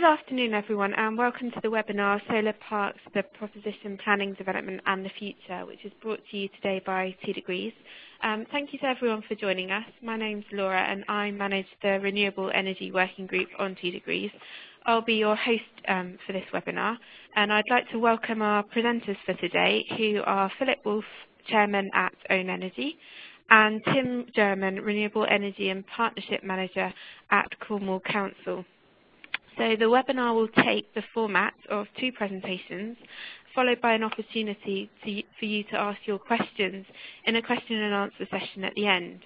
Good afternoon, everyone, and welcome to the webinar Solar Parks, the Proposition Planning, Development and the Future, which is brought to you today by 2 Degrees. Thank you to everyone for joining us. My name's Laura and I manage the Renewable Energy Working Group on 2 Degrees. I'll be your host for this webinar, and I'd like to welcome our presenters for today, who are Philip Wolfe, Chairman at Ownergy, and Tim German, Renewable Energy and Partnership Manager at Cornwall Council. So the webinar will take the format of 2 presentations, followed by an opportunity for you to ask your questions in a question and answer session at the end.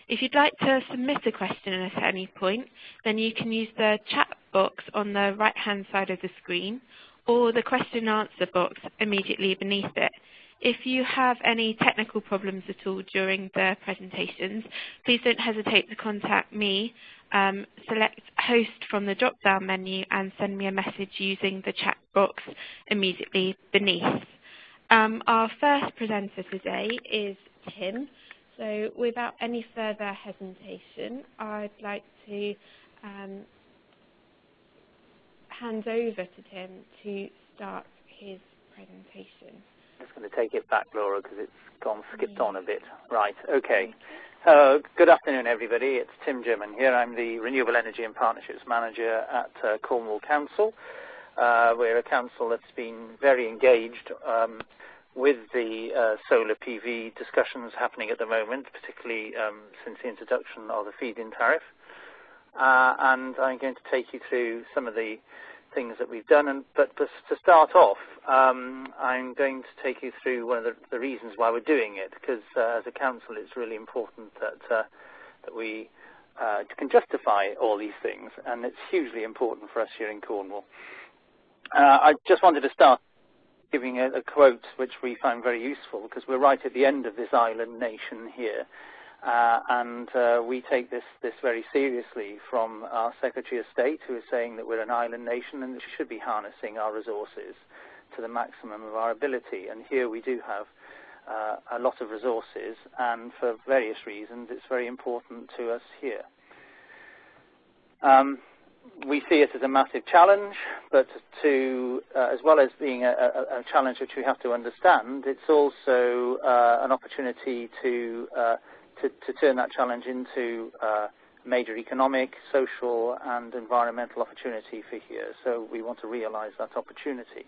If you'd like to submit a question at any point, then you can use the chat box on the right-hand side of the screen or the question and answer box immediately beneath it. If you have any technical problems at all during the presentations, please don't hesitate to contact me. Select host from the drop-down menu and send me a message using the chat box immediately beneath. Our first presenter today is Tim. So without any further hesitation, I'd like to hand over to Tim to start his presentation. I'm just going to take it back, Laura, because it's skipped on a bit. Right, okay. Good afternoon, everybody. It's Tim German here. I'm the Renewable Energy and Partnerships Manager at Cornwall Council. We're a council that's been very engaged with the solar PV discussions happening at the moment, particularly since the introduction of the feed-in tariff. And I'm going to take you through some of the things that we've done. But to start off, I'm going to take you through one of the reasons why we're doing it, because as a council it's really important that we can justify all these things, and it's hugely important for us here in Cornwall. I just wanted to start giving a quote which we found very useful, because we're right at the end of this island nation here. And we take this very seriously from our Secretary of State, who is saying that we're an island nation and that we should be harnessing our resources to the maximum of our ability. And here we do have a lot of resources, and for various reasons it's very important to us here. We see it as a massive challenge, but as well as being a challenge which we have to understand, it's also an opportunity to turn that challenge into major economic, social and environmental opportunity for here. So we want to realise that opportunity.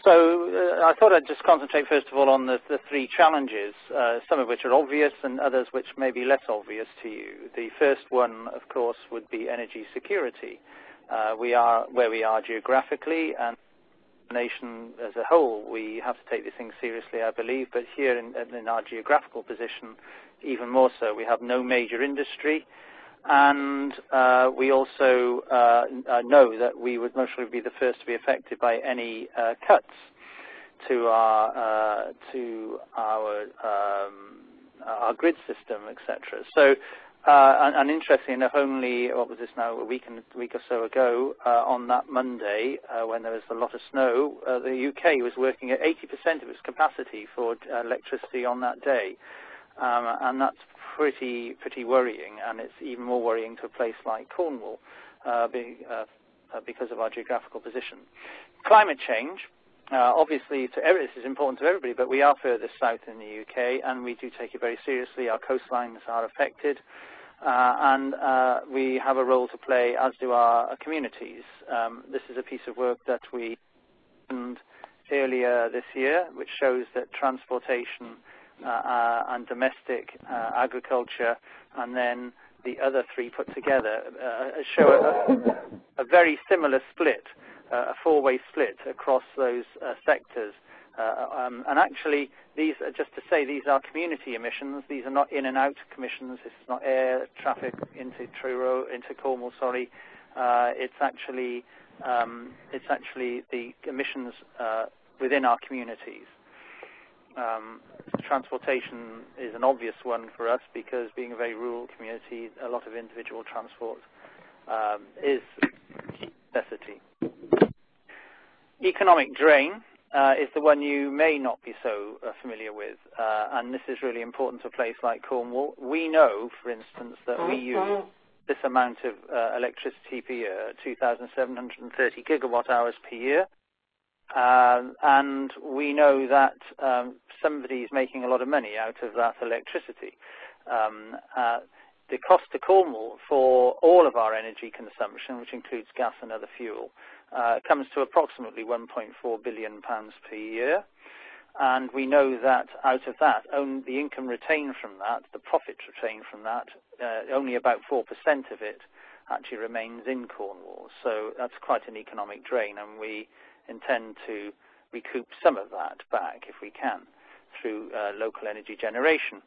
So I thought I'd just concentrate first of all on the 3 challenges, some of which are obvious and others which may be less obvious to you. The first one, of course, would be energy security. We are where we are geographically, and the nation as a whole, we have to take these things seriously, I believe, but here in our geographical position, even more so. We have no major industry, and we also know that we would most likely be the first to be affected by any cuts to our grid system, etc. So, and interestingly enough, only, what was this now, a week or so ago, on that Monday, when there was a lot of snow, the UK was working at 80% of its capacity for electricity on that day. And that's pretty worrying, and it's even more worrying to a place like Cornwall because of our geographical position. Climate change, obviously, this is important to everybody, but we are further south in the UK, and we do take it very seriously. Our coastlines are affected, and we have a role to play, as do our communities. This is a piece of work that we did earlier this year, which shows that transportation and domestic agriculture, and then the other 3 put together, show a very similar split, a 4-way split across those sectors. And actually, these are, just to say, these are community emissions. These are not in and out emissions. This is not air traffic into Cornwall. Sorry, it's actually the emissions within our communities. Transportation is an obvious one for us, because being a very rural community, a lot of individual transport is a necessity. Economic drain is the one you may not be so familiar with, and this is really important to a place like Cornwall. We know, for instance, that we use this amount of electricity per year, 2,730 gigawatt hours per year. And we know that somebody is making a lot of money out of that electricity. The cost to Cornwall for all of our energy consumption, which includes gas and other fuel, comes to approximately £1.4 billion per year. And we know that out of that, only the income retained from that, the profit retained from that, only about 4% of it actually remains in Cornwall. So that's quite an economic drain, and we intend to recoup some of that back, if we can, through local energy generation.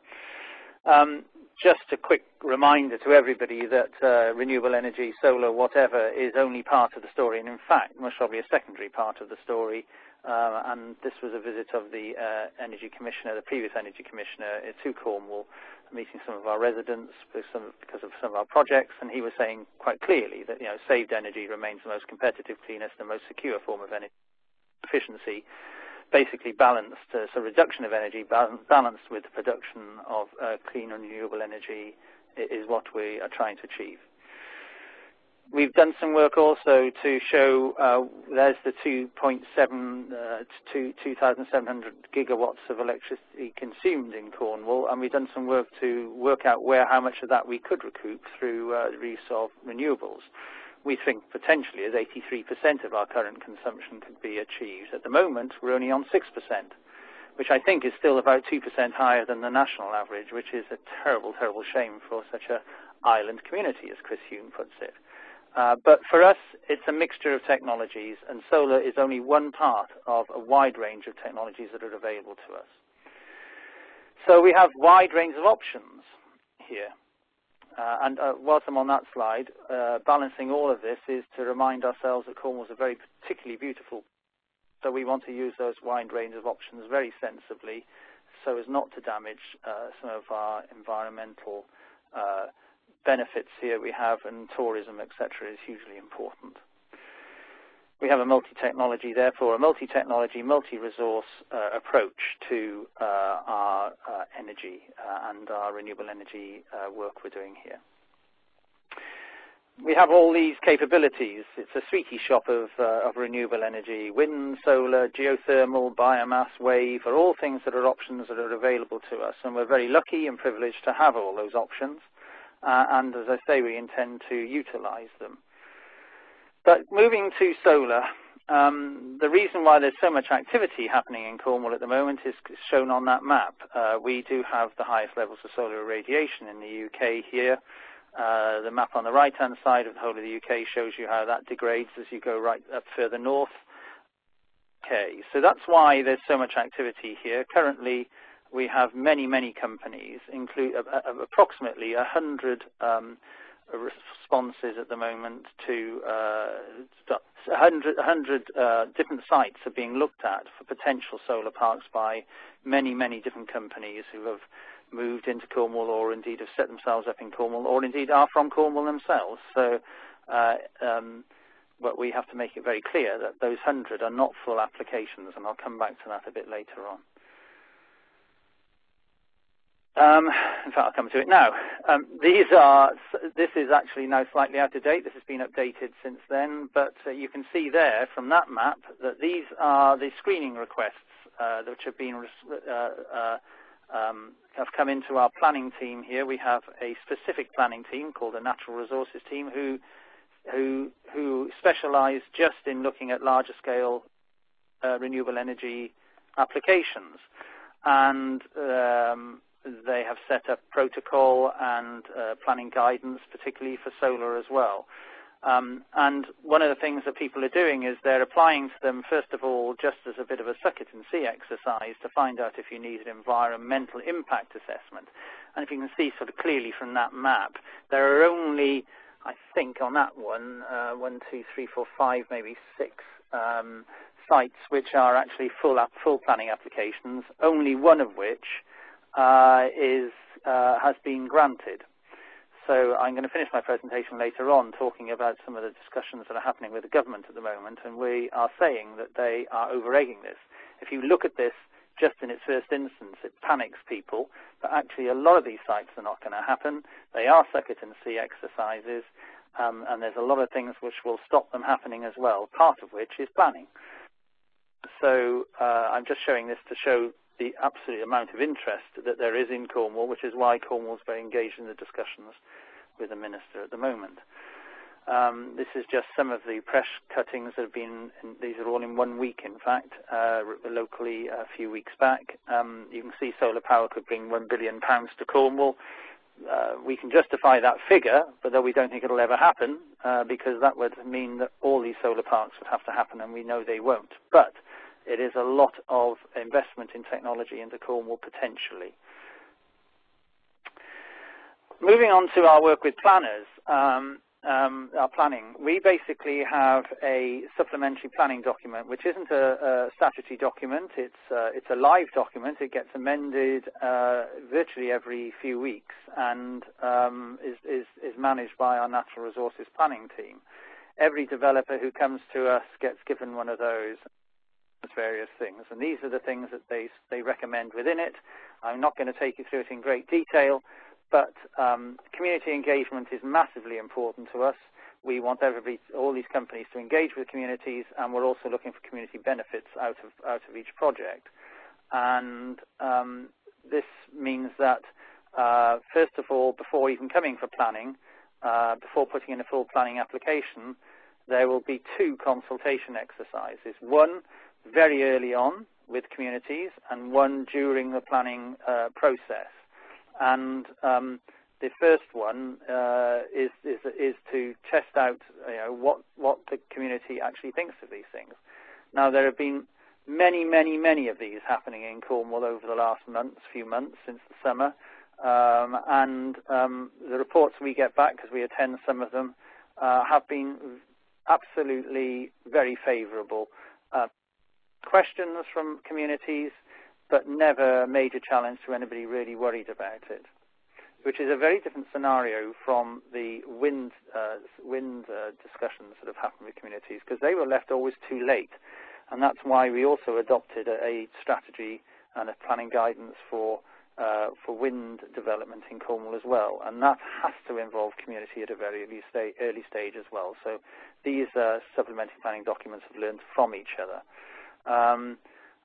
Just a quick reminder to everybody that renewable energy, solar, whatever, is only part of the story, and in fact, most probably a secondary part of the story. And this was a visit of the Energy Commissioner, the previous Energy Commissioner, to Cornwall, meeting some of our residents because of some of our projects, and he was saying quite clearly that saved energy remains the most competitive, cleanest, and most secure form of energy efficiency. Basically balanced, so reduction of energy balanced with the production of clean and renewable energy is what we are trying to achieve. We've done some work also to show there's the 2,700 gigawatts of electricity consumed in Cornwall, and we've done some work to work out how much of that we could recoup through the use of renewables. We think potentially as 83% of our current consumption could be achieved. At the moment, we're only on 6%, which I think is still about 2% higher than the national average, which is a terrible, terrible shame for such an island community, as Chris Hume puts it. But for us, it's a mixture of technologies, and solar is only one part of a wide range of technologies that are available to us. So we have wide range of options here. And whilst I'm on that slide, balancing all of this is to remind ourselves that Cornwall is a very particularly beautiful. So we want to use those wide range of options very sensibly so as not to damage some of our environmental benefits here we have, and tourism, etc., is hugely important. We have a multi-technology, therefore, a multi-technology, multi-resource approach to our energy and our renewable energy work we're doing here. We have all these capabilities. It's a sweetie shop of renewable energy. Wind, solar, geothermal, biomass, wave are all things that are options that are available to us, and we're very lucky and privileged to have all those options. And as I say, we intend to utilize them. But moving to solar, the reason why there's so much activity happening in Cornwall at the moment is shown on that map. We do have the highest levels of solar irradiation in the UK here. The map on the right-hand side of the whole of the UK shows you how that degrades as you go right up further north. Okay, so that's why there's so much activity here. Currently, we have many, many companies, approximately 100 responses at the moment to 100 different sites are being looked at for potential solar parks by many, many different companies who have moved into Cornwall or indeed have set themselves up in Cornwall or indeed are from Cornwall themselves. So but we have to make it very clear that those 100 are not full applications, and I'll come back to that a bit later on. In fact, I'll come to it now. This is actually now slightly out of date. This has been updated since then, but you can see there from that map that these are the screening requests which have been have come into our planning team here. We have a specific planning team called the Natural Resources team who specialise just in looking at larger scale renewable energy applications, and they have set up protocol and planning guidance, particularly for solar as well. And one of the things that people are doing is they're applying to them, first of all, just as a bit of a suck-it-and-see exercise to find out if you need an environmental impact assessment. And if you can see sort of clearly from that map, there are only, I think on that one, 1, 2, 3, 4, 5, maybe 6 sites which are actually full planning applications, only one of which has been granted. So I'm going to finish my presentation later on talking about some of the discussions that are happening with the government at the moment, and we are saying that they are over-egging this. If you look at this, just in its first instance, it panics people. But actually, a lot of these sites are not going to happen. They are suck-it-and-see exercises, and there's a lot of things which will stop them happening as well, part of which is planning. So I'm just showing this to show the absolute amount of interest that there is in Cornwall, which is why Cornwall's very engaged in the discussions with the Minister at the moment. This is just some of the press cuttings that have been, these are all in 1 week, in fact, locally a few weeks back. You can see solar power could bring £1 billion to Cornwall. We can justify that figure, but though we don't think it'll ever happen, because that would mean that all these solar parks would have to happen, and we know they won't. But it is a lot of investment in technology into Cornwall potentially. Moving on to our work with planners, our planning. We basically have a supplementary planning document, which isn't a statutory document. It's a live document. It gets amended virtually every few weeks, and is managed by our natural resources planning team. Every developer who comes to us gets given one of those, various things, and these are the things that they recommend within it. I'm not going to take you through it in great detail, but community engagement is massively important to us. We want all these companies to engage with communities, and we're also looking for community benefits out of each project. And this means that first of all, before even coming for planning, before putting in a full planning application, there will be 2 consultation exercises. One very early on with communities, and one during the planning process. And the first one is to test out, what the community actually thinks of these things. Now, there have been many of these happening in Cornwall over the last few months since the summer, and the reports we get back, because we attend some of them, have been absolutely very favourable. Questions from communities, but never a major challenge to anybody really worried about it, which is a very different scenario from the wind discussions that have happened with communities, because they were left always too late. And that's why we also adopted a strategy and a planning guidance for wind development in Cornwall as well. And that has to involve community at a very early stage as well. So these supplementary planning documents have learned from each other.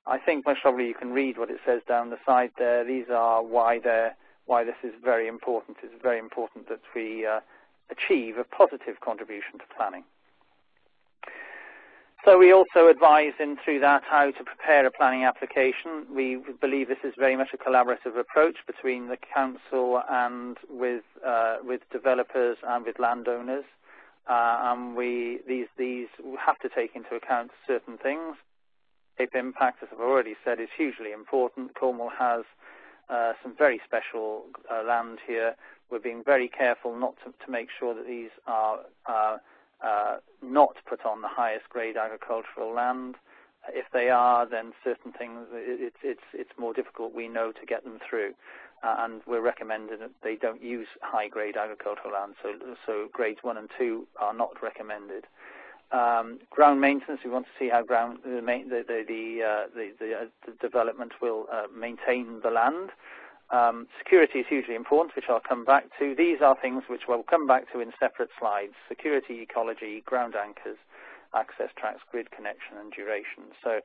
I think most probably you can read what it says down the side there. These are why this is very important. It's very important that we achieve a positive contribution to planning. So we also advise through that how to prepare a planning application. We believe this is very much a collaborative approach between the council and with developers and with landowners. And these have to take into account certain things. Impact, as I've already said, is hugely important. Cornwall has some very special land here. We're being very careful not to make sure that these are not put on the highest grade agricultural land. If they are, then certain things, it's more difficult, we know, to get them through. And we're recommending that they don't use high grade agricultural land, so grades 1 and 2 are not recommended. Ground maintenance, we want to see how the development will maintain the land. Security is hugely important, which I'll come back to. These are things which we'll come back to in separate slides: security, ecology, ground anchors, access tracks, grid connection, and duration. So